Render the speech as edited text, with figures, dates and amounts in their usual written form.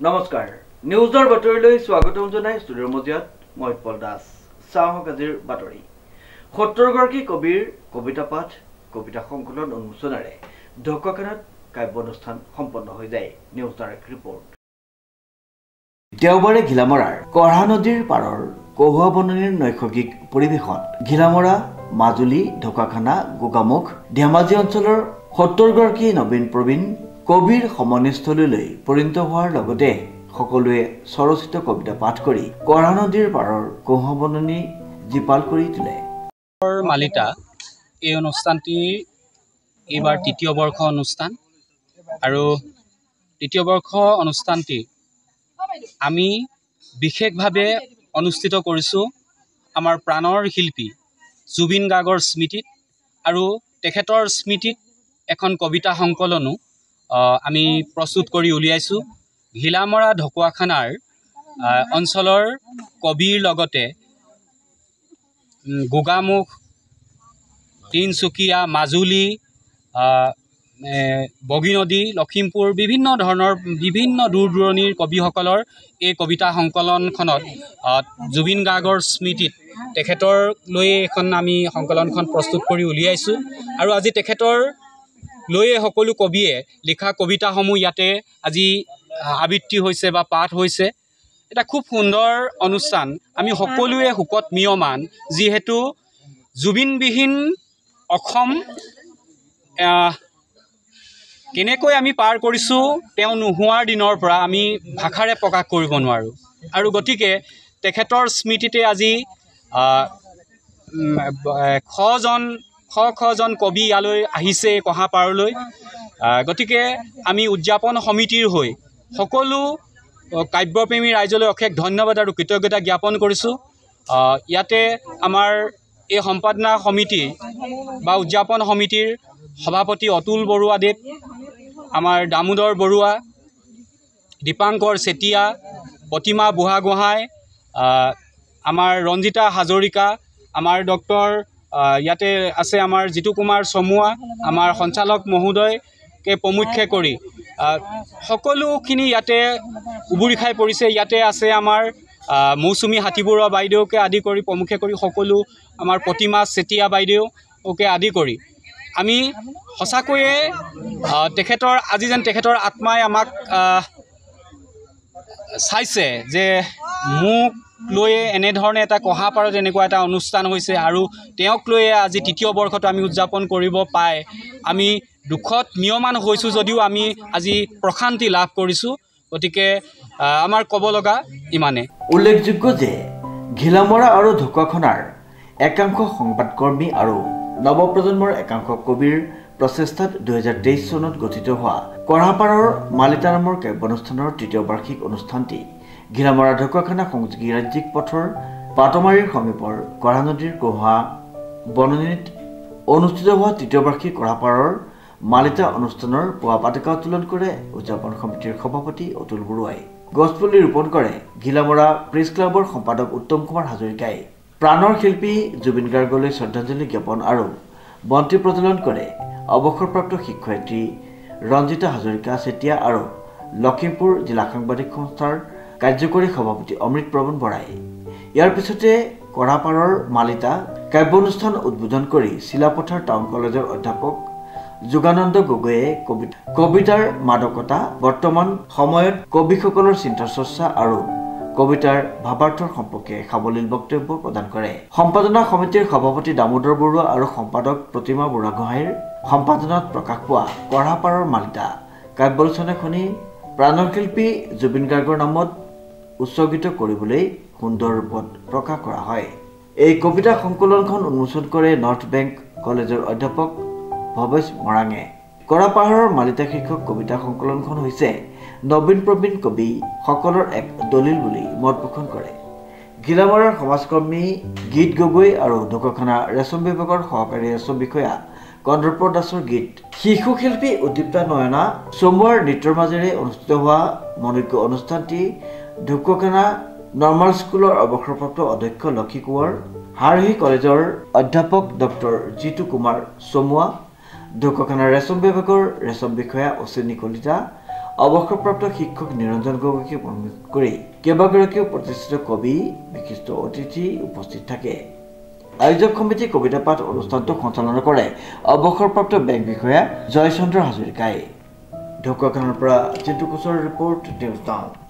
নমস্কাৰ নিউজৰ বাতৰিলৈ স্বাগতম জনাই ষ্টুডিঅ'ৰ মজিয়াত মই পল দাস চাহক আজিৰ বাতৰি ৭০ গৰাকী কবিৰ কবিতা পাঠ কবিতা সংকলন উন্মোচনেৰে ঢকুৱাখানাত কাব্য অনুষ্ঠান সম্পন্ন হৈ যায় নিউজ ডাইৰেক্ট ৰিপৰ্ট দেওবাৰে ঘিলামৰাৰ কঢ়া নদীৰ পাৰৰ কহুৱা বননিৰ নৈসৰ্গিক পৰিৱেশত ঘিলামৰা মাজুলী ঢকুৱাখানা গোগামুখ ধেমাজি অঞ্চলৰ ৭০ গৰাকী নবীন প্ৰবীণ কবিৰ সমনিস্থলীলৈ পৰিণত হোৱাৰ লগতে সকলোৱে স্বৰচিত কবিতা পাঠ কৰি কঢ়া নদীৰ পাৰৰ কহুৱা বননি জীপাল কৰি তোলে। মালিতা এই অনুষ্ঠানটি এইবাৰ তৃতীয় বৰ্ষ অনুষ্ঠান আৰু তৃতীয় বৰ্ষ অনুষ্ঠানটি আমি বিশেষভাৱে অনুষ্ঠিত কৰিছোঁ আমাৰ প্ৰাণৰ শিল্পী জুবিন গাৰ্গৰ স্মৃতিত আৰু তেখেতৰ স্মৃতিত এখন কবিতা সংকলনো আমি প্ৰস্তুত কৰি উলিয়াইছোঁ। ঘিলামৰা ঢকুৱাখানাৰ অঞ্চলৰ কবিৰ লগতে গোগামুখ তিনিচুকীয়া মাজুলী বগীনদী লখিমপুৰ বিভিন্ন ধৰণৰ বিভিন্ন দূৰ দূৰণিৰ কবিসকলৰ এই কবিতা সংকলনখনত জুবিন গাৰ্গৰ স্মৃতিত তেখেতৰ লৈ এখন আমি সংকলনখন প্ৰস্তুত কৰি উলিয়াইছোঁ আৰু আজি তেখেতৰ লৈয়ে সকলো কবিয়ে লিখা কবিতাসমূহ ইয়াতে আজি আবৃত্তি হৈছে বা পাঠ হৈছে। এটা খুব সুন্দৰ অনুষ্ঠান। আমি সকলোৱে শোকত মিয়মান যিহেতু জুবিনবিহীন অসম কেনেকৈ আমি পাৰ কৰিছোঁ তেওঁ নোহোৱাৰ দিনৰ পৰা আমি ভাষাৰে প্ৰকাশ কৰিব নোৱাৰোঁ আৰু গতিকে তেখেতৰ স্মৃতিতে আজি শজন কবি ইয়ালৈ আহিছে কহাপাৰলৈ। গতিকে আমি উদযাপন সমিতিৰ হৈ সকলো কাব্যপ্ৰেমী ৰাইজলৈ অশেষ ধন্যবাদ আৰু কৃতজ্ঞতা জ্ঞাপন কৰিছোঁ। ইয়াতে আমাৰ এই সম্পাদনা সমিতি বা উদযাপন সমিতিৰ সভাপতি অতুল বৰুৱাদেৱ, আমাৰ দামোদৰ বৰুৱা, দীপাংকৰ চেতিয়া, প্ৰতিমা বুঢ়াগোহাঁই, আমাৰ ৰঞ্জিতা হাজৰিকা, আমাৰ ডক্টৰ ইয়াতে আছে আমাৰ জিতু কুমাৰ চমুৱা, আমাৰ সঞ্চালক মহোদয়কে প্ৰমুখ্যে কৰি সকলোখিনি ইয়াতে উবুৰি খাই পৰিছে। ইয়াতে আছে আমাৰ মৌচুমী হাতীবৰুৱা বাইদেউকে আদি কৰি প্ৰমুখ্যে কৰি সকলো আমাৰ প্ৰতিমা চেতিয়া বাইদেউকে আদি কৰি আমি সঁচাকৈয়ে তেখেতৰ আজি যেন তেখেতৰ আত্মাই আমাক চাইছে যে মোক লৈয়ে এনেধৰণে এটা কহাপাৰত এনেকুৱা এটা অনুষ্ঠান হৈছে আৰু তেওঁক লৈয়ে আজি তৃতীয় বৰ্ষটো আমি উদযাপন কৰিব পাই আমি দুখত মিয়মান হৈছোঁ যদিও আমি আজি প্ৰশান্তি লাভ কৰিছোঁ। গতিকে আমাৰ ক'ব লগা ইমানে। উল্লেখযোগ্য যে ঘিলামৰা আৰু ঢকুৱাখানাৰ একাংশ সংবাদকৰ্মী আৰু নৱপ্ৰজন্মৰ একাংশ কবিৰ প্ৰচেষ্টাত 2023 চনত গঠিত হোৱা কঢ়াপাৰৰ মালিতা নামৰ কাব্যানুষ্ঠানৰ তৃতীয় বাৰ্ষিক অনুষ্ঠানটি ঘিলামৰা ঢকুৱাখানা সংযোগী ৰাজ্যিক পথৰ পাটমাৰীৰ সমীপৰ কঢ়া নদীৰ কহুৱা বননিত অনুষ্ঠিত হোৱা তৃতীয় বাৰ্ষিক কঢ়াপাৰৰ মালিতা অনুষ্ঠানৰ পুৱা পতাকা উত্তোলন কৰে উদযাপন সমিতিৰ সভাপতি অতুল বৰুৱাই। গছপুলি ৰোপণ কৰে ঘিলামৰা প্ৰেছ ক্লাবৰ সম্পাদক উত্তম কুমাৰ হাজৰিকাই। প্ৰাণৰ শিল্পী জুবিন গাৰ্গলৈ শ্ৰদ্ধাঞ্জলি জ্ঞাপন আৰু বন্তি প্ৰজ্বলন কৰে অৱসৰপ্ৰাপ্ত শিক্ষয়িত্ৰী ৰঞ্জিতা হাজৰিকা চেতিয়া আৰু লখিমপুৰ জিলা সাংবাদিক সংস্থাৰ কাৰ্যকৰী সভাপতি অমৃত প্ৰবণ বৰাই। ইয়াৰ পিছতে কঢ়াপাৰৰ মালিতা কাব্যানুষ্ঠান উদ্বোধন কৰি চিলাপথাৰ টাউন কলেজৰ অধ্যাপক যোগানন্দ গগৈয়ে কবিতাৰ মাদকতা বৰ্তমান সময়ত কবিসকলৰ চিন্তা চৰ্চা আৰু কবিতাৰ ভাৱাৰ্থৰ সম্পৰ্কে সাৱলীল বক্তব্য প্ৰদান কৰে। সম্পাদনা সমিতিৰ সভাপতি দামোদৰ বৰুৱা আৰু সম্পাদক প্ৰতিমা বুঢ়াগোহাঁইৰ সম্পাদনাত প্ৰকাশ পোৱা কঢ়াপাৰৰ মালিতা কাব্যালোচনাখনি প্ৰাণৰ শিল্পী জুবিন গাৰ্গৰ নামত উৎসৰ্গিত কৰিবলৈ সুন্দৰ ৰূপত প্ৰকাশ কৰা হয়। এই কবিতা সংকলনখন উন্মোচন কৰে নৰ্থ বেংক কলেজৰ অধ্যাপক ভৱেশ মৰাঙে। কঢ়াপাৰৰ মালিতা শীৰ্ষক কবিতা সংকলনখন হৈছে নবীন প্ৰবীণ কবি সকলৰ এক দলিল বুলি মত পোষণ কৰে। ঘিলামৰাৰ সমাজকৰ্মী গীত গগৈ আৰু ঢকুৱাখানা ৰেচম বিভাগৰ সহকাৰী ৰেচম বিষয়া কন্দৰ্প দাসৰ গীত, শিশু শিল্পী উদ্দীপ্তা নয়না চমুৱাৰ নৃত্যৰ মাজেৰে অনুষ্ঠিত হোৱা মনোজ্ঞ অনুষ্ঠানটি ঢকুৱাখানা নৰ্মাল স্কুলৰ অৱসৰপ্ৰাপ্ত অধ্যক্ষ লক্ষী কোঁৱৰ, হাৰহি কলেজৰ অধ্যাপক ডক্টৰ জিতু কুমাৰ চমুৱা, ঢকুৱাখানা ৰেচম বিভাগৰ ৰেচম বিষয়া অশ্বিনী কলিতা, অৱসৰপ্ৰাপ্ত শিক্ষক নিৰঞ্জন গগৈকে প্ৰমুখ কৰি কেইবাগৰাকীও প্ৰতিষ্ঠিত কবি বিশিষ্ট অতিথি উপস্থিত থাকে আয়োজক সমিতি কবিতা পাঠ অনুষ্ঠানটো সঞ্চালনা কৰে অৱসৰপ্ৰাপ্ত বেংক বিষয়া জয়চন্দ্ৰ হাজৰিকাই ঢকুৱাখানাৰ পৰা জিন্তু কোচৰ ৰিপৰ্ট নিউজ টাউন